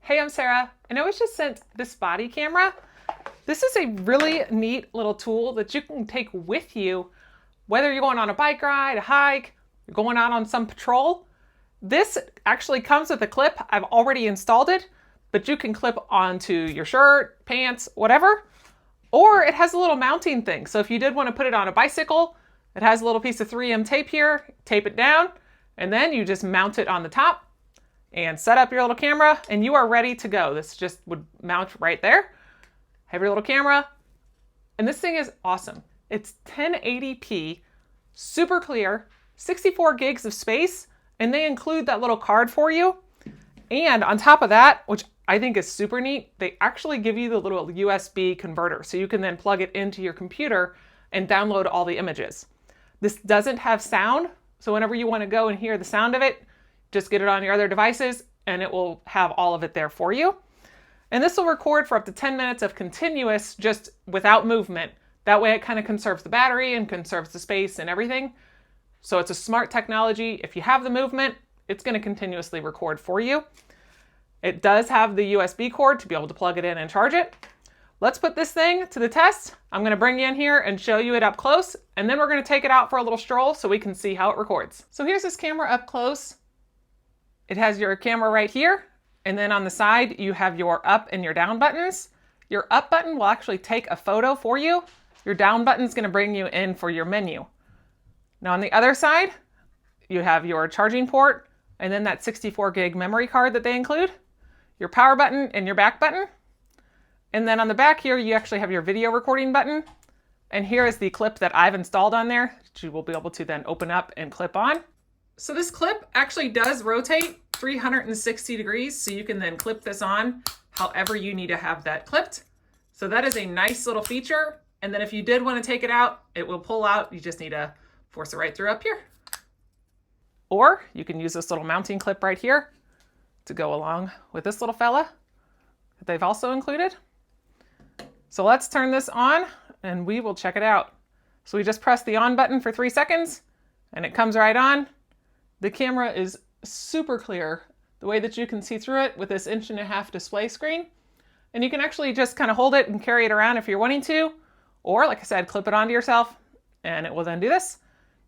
Hey, I'm Sarah, and I was just sent this body camera. This is a really neat little tool that you can take with you, whether you're going on a bike ride, a hike, you're going out on some patrol. This actually comes with a clip. I've already installed it, but you can clip onto your shirt, pants, whatever. Or it has a little mounting thing. So if you did want to put it on a bicycle, it has a little piece of 3M tape here, tape it down, and then you just mount it on the top and set up your little camera and you are ready to go. This just would mount right there. Have your little camera. And this thing is awesome. It's 1080p, super clear, 64 gigs of space, and they include that little card for you. And on top of that, which I think is super neat, they actually give you the little USB converter. So you can then plug it into your computer and download all the images. This doesn't have sound. So whenever you want to go and hear the sound of it, just get it on your other devices and it will have all of it there for you. And this will record for up to 10 minutes of continuous, just without movement. That way it kind of conserves the battery and conserves the space and everything. So it's a smart technology. If you have the movement, it's going to continuously record for you. It does have the USB cord to be able to plug it in and charge it. Let's put this thing to the test. I'm going to bring you in here and show you it up close, and then we're going to take it out for a little stroll so we can see how it records. So here's this camera up close. It has your camera right here, and then on the side you have your up and your down buttons. Your up button will actually take a photo for you. Your down button is going to bring you in for your menu. Now on the other side, you have your charging port, and then that 64 gig memory card that they include, your power button and your back button. And then on the back here, you actually have your video recording button. And here is the clip that I've installed on there that you will be able to then open up and clip on. So this clip actually does rotate 360 degrees. So you can then clip this on however you need to have that clipped. So that is a nice little feature. And then if you did want to take it out, it will pull out. You just need to force it right through up here. Or you can use this little mounting clip right here to go along with this little fella that they've also included. So let's turn this on and we will check it out. So we just press the on button for 3 seconds and it comes right on. The camera is super clear, the way that you can see through it with this 1.5 inch display screen. And you can actually just kind of hold it and carry it around if you're wanting to, or like I said, clip it onto yourself and it will then do this.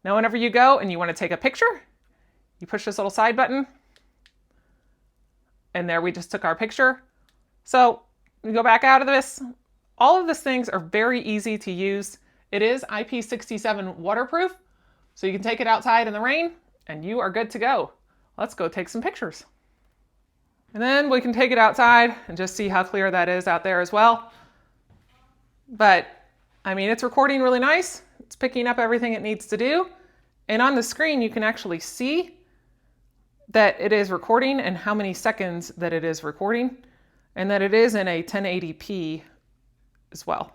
Now, whenever you go and you want to take a picture, you push this little side button and there we just took our picture. So we go back out of this. All of these things are very easy to use. It is IP67 waterproof, so you can take it outside in the rain and you are good to go. Let's go take some pictures. And then we can take it outside and just see how clear that is out there as well. But I mean, it's recording really nice. It's picking up everything it needs to do. And on the screen, you can actually see that it is recording and how many seconds that it is recording, and that it is in a 1080p as well.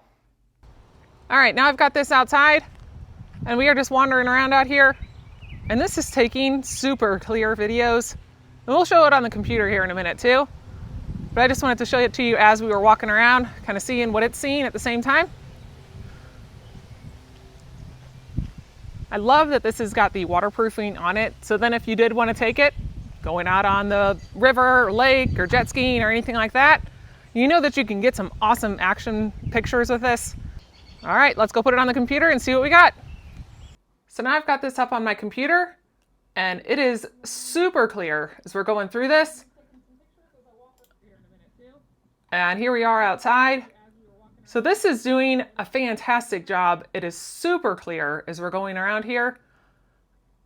All right, now I've got this outside and we are just wandering around out here. And this is taking super clear videos. And we'll show it on the computer here in a minute too. But I just wanted to show it to you as we were walking around, kind of seeing what it's seeing at the same time. I love that this has got the waterproofing on it. So then if you did want to take it, going out on the river or lake or jet skiing or anything like that, you know that you can get some awesome action pictures with this. All right, let's go put it on the computer and see what we got. So now I've got this up on my computer and it is super clear as we're going through this. And here we are outside. So this is doing a fantastic job. It is super clear as we're going around here.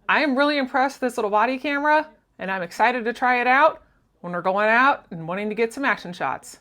I am really impressed with this little body camera and I'm excited to try it out when we're going out and wanting to get some action shots.